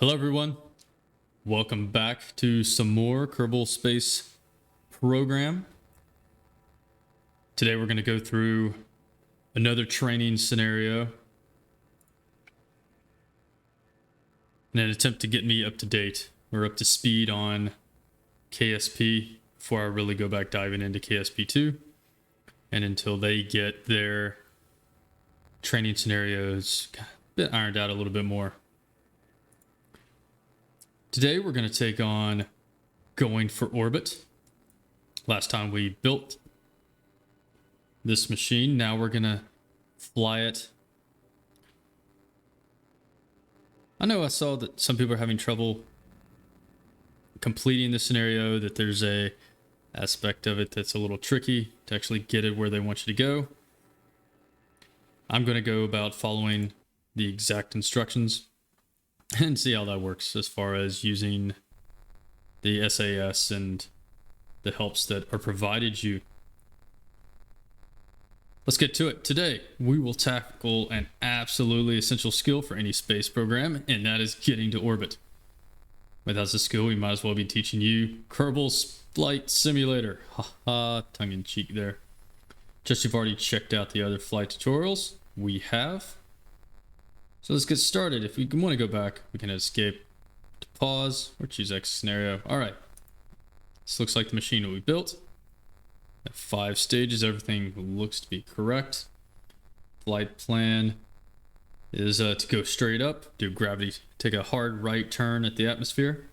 Hello everyone, welcome back to some more Kerbal Space program. Today we're going to go through another training scenario in an attempt to get me up to date or up to speed on KSP before I really go back diving into KSP2 and until they get their training scenarios a bit ironed out a little bit more. Today we're going to take on going for orbit. Last time we built this machine, now we're going to fly it. I know I saw that some people are having trouble completing the scenario, that there's a aspect of it that's a little tricky to actually get it where they want you to go. I'm going to go about following the exact instructions and see how that works as far as using the SAS and the helps that are provided you. Let's get to it. Today, we will tackle an absolutely essential skill for any space program, and that is getting to orbit. Without this skill, we might as well be teaching you Kerbal's Flight Simulator. Haha, tongue-in-cheek there. Just you've already checked out the other flight tutorials. We have. So let's get started. If we want to go back, we can hit escape to pause or choose X scenario. All right. This looks like the machine that we built. At 5 stages, everything looks to be correct. Flight plan is to go straight up, do gravity, take a hard right turn at the atmosphere.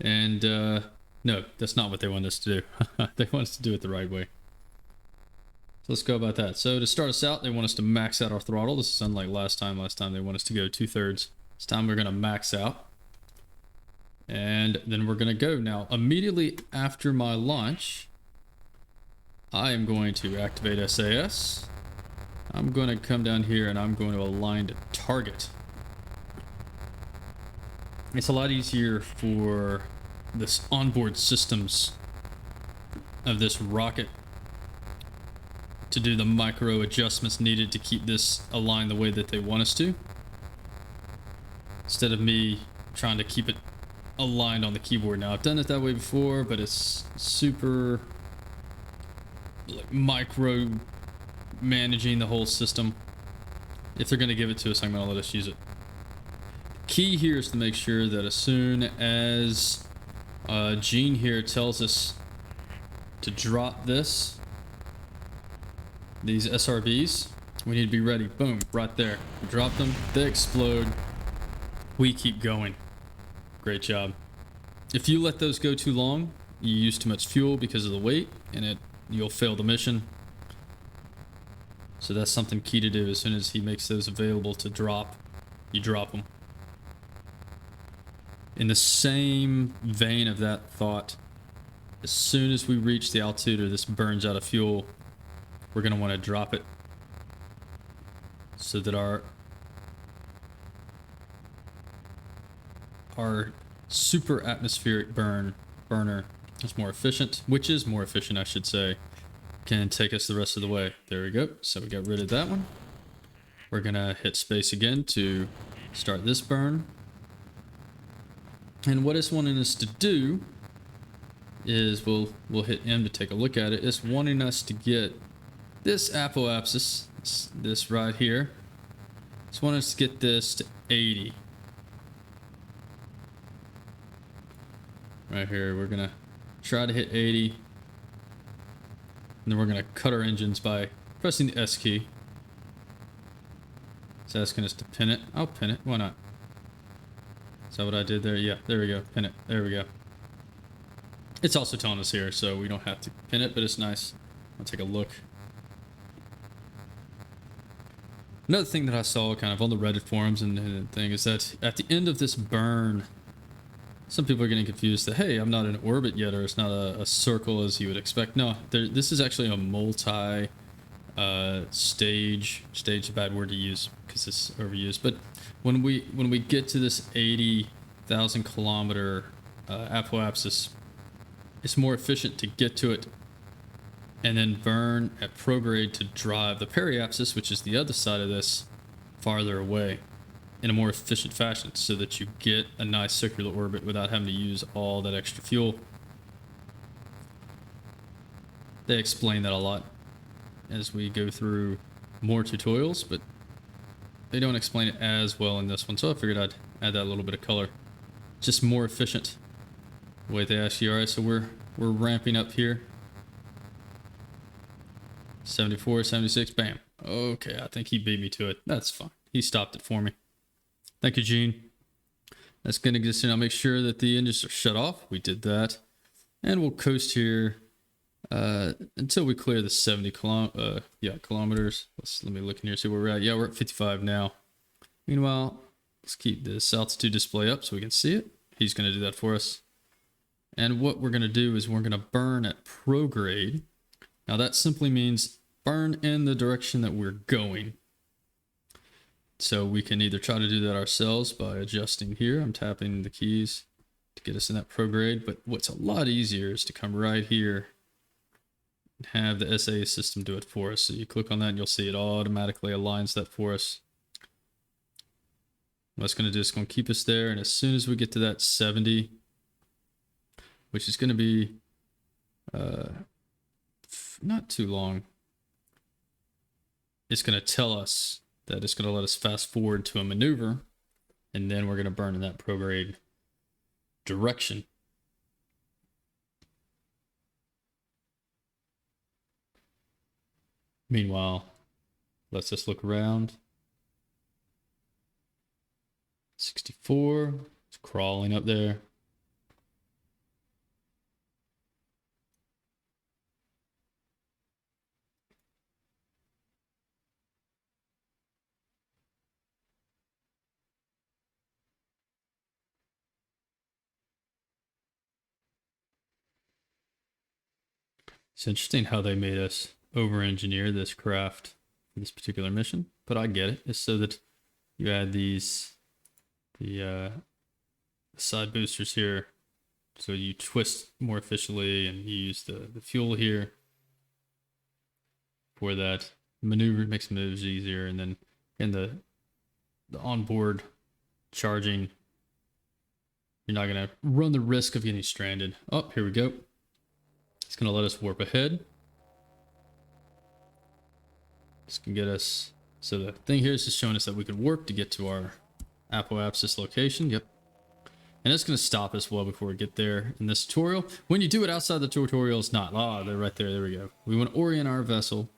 And no, that's not what they want us to do. They want us to do it the right way. So let's go about that. So to start us out, they want us to max out our throttle. This is unlike last time. Last time they want us to go 2/3. This time we're going to max out. And then we're going to go. Now, immediately after my launch, I am going to activate SAS. I'm going to come down here and I'm going to align to target. It's a lot easier for this onboard systems of this rocket to do the micro adjustments needed to keep this aligned the way that they want us to, instead of me trying to keep it aligned on the keyboard. Now, I've done it that way before, but it's super like micro managing the whole system. If they're going to give it to us, I'm going to let us use it. The key here is to make sure that as soon as Gene here tells us to drop these SRBs, we need to be ready. Boom, right there. We drop them, they explode, we keep going. Great job. If you let those go too long, you use too much fuel because of the weight, and you'll fail the mission. So that's something key to do. As soon as he makes those available to drop, you drop them. In the same vein of that thought, as soon as we reach the altitude or this burns out of fuel, we're going to want to drop it so that our super atmospheric burner is more efficient, which is more efficient, I should say, can take us the rest of the way. There we go. So we got rid of that one. We're going to hit space again to start this burn. And what it's wanting us to do is we'll hit M to take a look at it. It's wanting us to get this apoapsis, this right here. It's wanting us to get this to 80. Right here, we're gonna try to hit 80. And then we're gonna cut our engines by pressing the S key. It's asking us to pin it. I'll pin it, why not? Is that what I did there? Yeah, there we go, pin it, there we go. It's also telling us here, so we don't have to pin it, but it's nice. I'll take a look. Another thing that I saw kind of on the Reddit forums and thing is that at the end of this burn, some people are getting confused that, hey, I'm not in orbit yet, or it's not a circle as you would expect. No, this is actually a multi stage. Stage is a bad word to use because it's overused. But when we get to this 80,000 kilometer apoapsis, it's more efficient to get to it and then burn at prograde to drive the periapsis, which is the other side of this, farther away. in a more efficient fashion so that you get a nice circular orbit without having to use all that extra fuel. They explain that a lot as we go through more tutorials, but they don't explain it as well in this one, so I figured I'd add that little bit of color. Just more efficient. The way they ask you. All right, so we're ramping up here. 74, 76, bam. Okay, I think he beat me to it. That's fine. He stopped it for me. Thank you, Gene. That's going to get us in. I'll make sure that the engines are shut off. We did that. And we'll coast here until we clear the 70 kilometers. Let me look in here, see where we're at. Yeah, we're at 55 now. Meanwhile, let's keep this altitude display up so we can see it. He's going to do that for us. And what we're going to do is we're going to burn at prograde. Now that simply means burn in the direction that we're going. So we can either try to do that ourselves by adjusting here. I'm tapping the keys to get us in that prograde. But what's a lot easier is to come right here and have the SA system do it for us. So you click on that and you'll see it automatically aligns that for us. What it's going to do is going to keep us there. And as soon as we get to that 70, which is going to be not too long, it's going to tell us that it's going to let us fast forward to a maneuver, and then we're going to burn in that prograde direction. Meanwhile, let's just look around. 64, it's crawling up there. It's interesting how they made us over-engineer this craft for this particular mission, but I get it. It's so that you add these, the side boosters here, so you twist more efficiently, and you use the fuel here for that maneuver. It makes moves easier, and then in the onboard charging, you're not going to run the risk of getting stranded. Oh, here we go. It's going to let us warp ahead. This can get us... So the thing here is just showing us that we could warp to get to our apoapsis location. Yep. And it's going to stop us well before we get there in this tutorial. When you do it outside the tutorial, it's not. Ah, they're right there. There we go. We want to orient our vessel.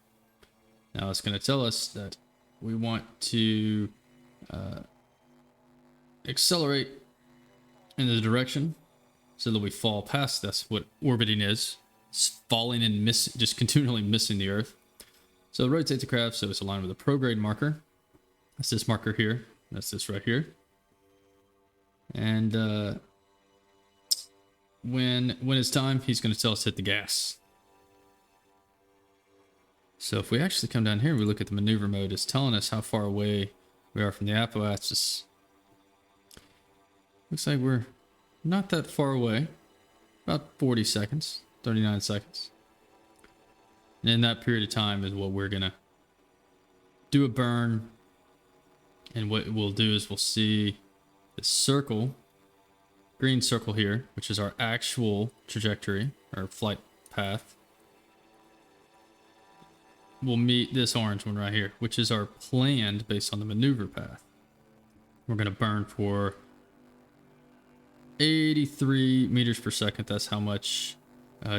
Now it's going to tell us that we want to accelerate in the direction so that we fall past. That's what orbiting is. It's falling and just continually missing the Earth. So rotate the craft so it's aligned with a prograde marker. That's this marker here. That's this right here. And when it's time, he's going to tell us to hit the gas. So if we actually come down here and we look at the maneuver mode, it's telling us how far away we are from the apoapsis. Looks like we're not that far away. About 40 seconds, 39 seconds. And in that period of time is what we're going to do a burn. And what we'll do is we'll see the circle, green circle here, which is our actual trajectory, or flight path. We'll meet this orange one right here, which is our planned based on the maneuver path. We're going to burn for 83 meters per second. That's how much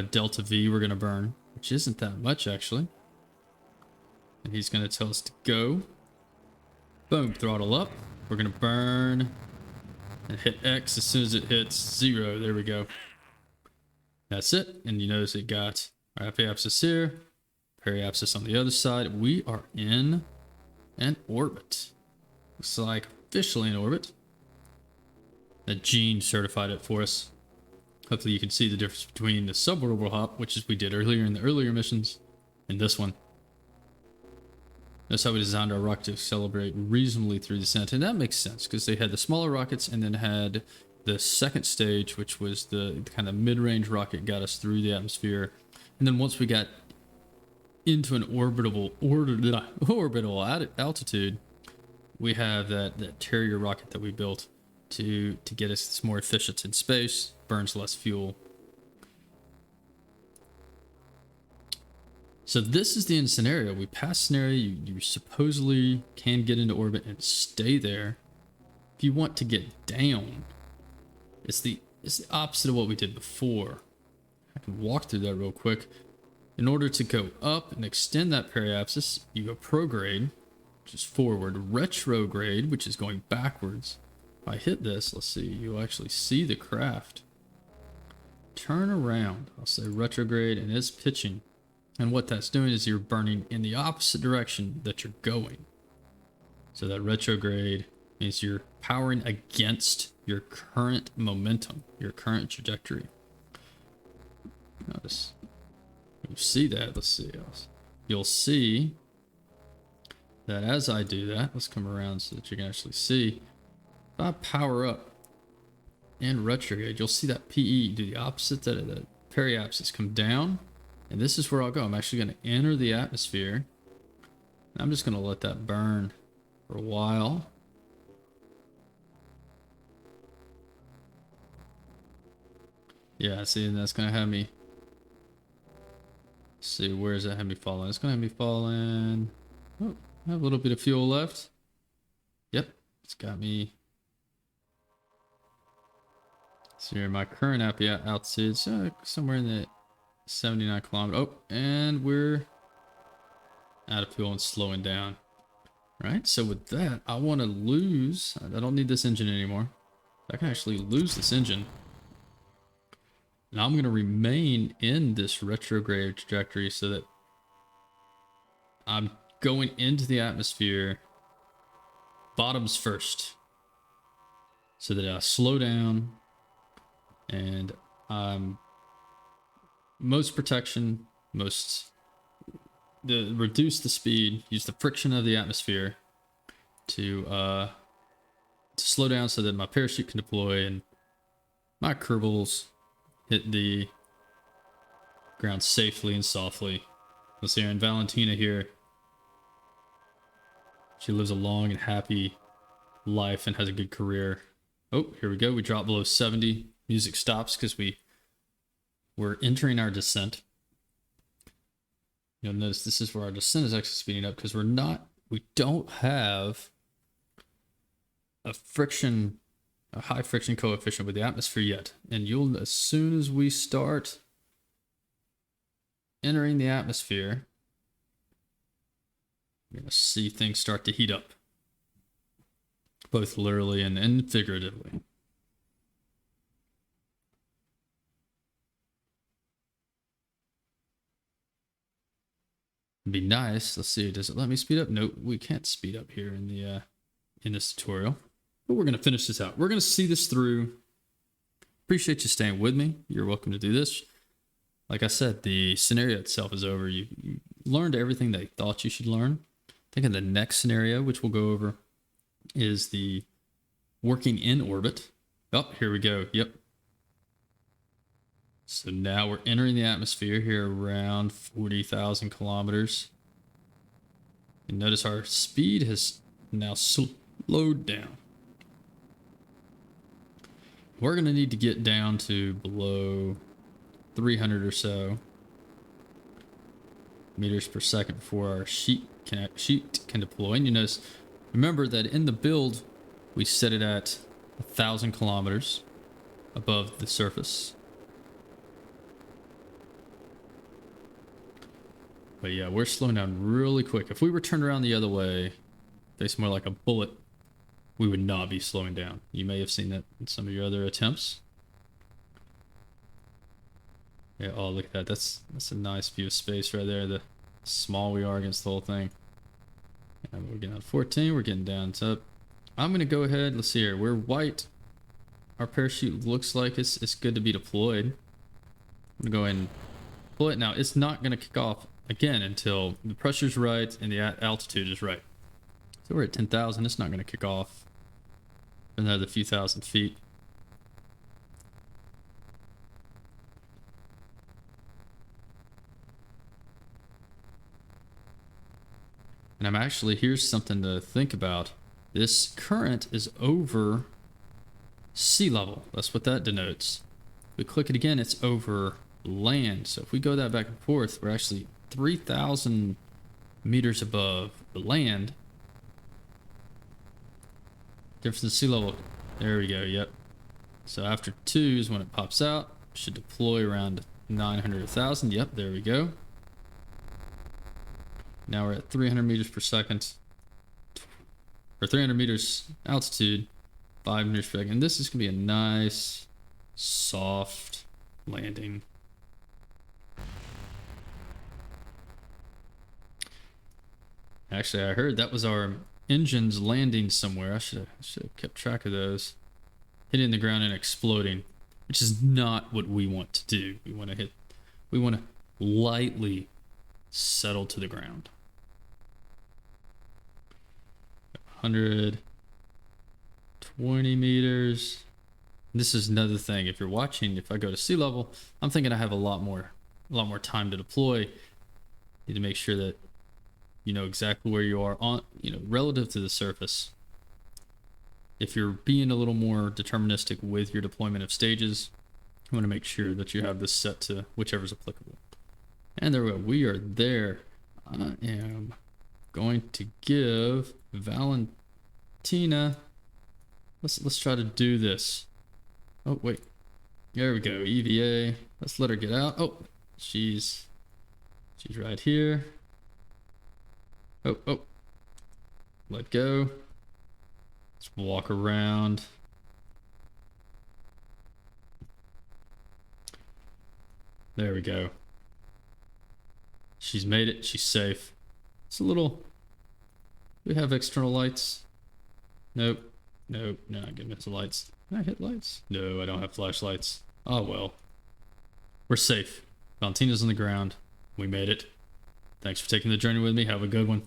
delta V we're going to burn, which isn't that much actually. And he's going to tell us to go. Boom, throttle up. We're going to burn and hit X as soon as it hits 0. There we go. That's it. And you notice it got our apoapsis here, periapsis on the other side. We are in an orbit. Looks like officially in orbit. That Gene certified it for us. Hopefully you can see the difference between the suborbital hop, which is we did earlier in the earlier missions, and this one. That's how we designed our rocket to accelerate reasonably through the descent. And that makes sense because they had the smaller rockets and then had the second stage, which was the kind of mid-range rocket, got us through the atmosphere. And then once we got into an orbital altitude, we have that Terrier rocket that we built to get us more efficient in space, burns less fuel. So this is the end scenario. We pass scenario. You supposedly can get into orbit and stay there. If you want to get down, it's the opposite of what we did before. I can walk through that real quick. In order to go up and extend that periapsis, you go prograde, which is forward, retrograde, which is going backwards. If I hit this, let's see, you'll actually see the craft. Turn around, I'll say retrograde, and it's pitching. And what that's doing is you're burning in the opposite direction that you're going. So that retrograde means you're powering against your current momentum, your current trajectory. Notice. You see that, let's see. You'll see that as I do that, let's come around so that you can actually see. If I power up and retrograde, you'll see that PE do the opposite, that the periapsis come down. And this is where I'll go. I'm actually going to enter the atmosphere. And I'm just going to let that burn for a while. Yeah, see, and that's going to have me. Let's see, where does that have me falling? It's going to have me falling. Oh, I have a little bit of fuel left. Yep, it's got me. So here, my current altitude, somewhere in the 79 kilometers. Oh, and we're out of fuel and slowing down. Right, so with that, I want to lose. I don't need this engine anymore. I can actually lose this engine. And I'm going to remain in this retrograde trajectory so that I'm going into the atmosphere bottoms first. So that I slow down and I'm most protection, reduce the speed, use the friction of the atmosphere to slow down so that my parachute can deploy and my Kerbals hit the ground safely and softly. Let's see, and Valentina here, she lives a long and happy life and has a good career. Oh, here we go. We drop below 70. Music stops because we're entering our descent. You'll notice this is where our descent is actually speeding up because we don't have a high friction coefficient with the atmosphere yet. And as soon as we start entering the atmosphere, you're going to see things start to heat up, both literally and figuratively. It'd be nice. Let's see. Does it let me speed up? Nope, we can't speed up here in this tutorial. But we're going to finish this out. We're going to see this through. Appreciate you staying with me. You're welcome to do this. Like I said, the scenario itself is over. You learned everything that you thought you should learn. I think in the next scenario, which we'll go over, is the working in orbit. Oh, here we go. Yep. So now we're entering the atmosphere here around 40,000 kilometers. And notice our speed has now slowed down. We're going to need to get down to below 300 or so meters per second before our sheet can deploy. And you notice, remember that in the build, we set it at 1,000 kilometers above the surface. But yeah, we're slowing down really quick. If we were turned around the other way, face more like a bullet, we would not be slowing down. You may have seen that in some of your other attempts. Yeah, oh, look at that. That's a nice view of space right there. The small we are against the whole thing. And we're getting on 14. We're getting down to... I'm going to go ahead. Let's see here. We're white. Our parachute looks like it's good to be deployed. I'm going to go ahead and pull it. Now, it's not going to kick off again until the pressure's right and the altitude is right. So we're at 10,000. It's not going to kick off for another few thousand feet. And here's something to think about. This current is over sea level. That's what that denotes. We click it again, it's over land. So if we go that back and forth, we're actually 3,000 meters above the land. Difference in sea level. There we go, yep. So after 2 is when it pops out. Should deploy around 900,000. Yep, there we go. Now we're at 300 meters per second. Or 300 meters altitude. 5 meters per second. This is going to be a nice, soft landing. Actually, I heard that was our engines landing somewhere. I should have kept track of those. Hitting the ground and exploding, which is not what we want to do. We want to lightly settle to the ground. 120 meters. This is another thing. If you're watching, if I go to sea level, I'm thinking I have a lot more time to deploy. Need to make sure that you know exactly where you are on, relative to the surface. If you're being a little more deterministic with your deployment of stages, you want to make sure that you have this set to whichever is applicable. And there we go. We are there. I am going to give Valentina. Let's try to do this. Oh wait, there we go. EVA. Let's let her get out. Oh, she's right here. Oh, let go. Let's walk around. There we go. She's made it. She's safe. It's a little. We have external lights. Nope. Not gonna miss the lights. Can I hit lights? No, I don't have flashlights. Oh well. We're safe. Valentina's on the ground. We made it. Thanks for taking the journey with me. Have a good one.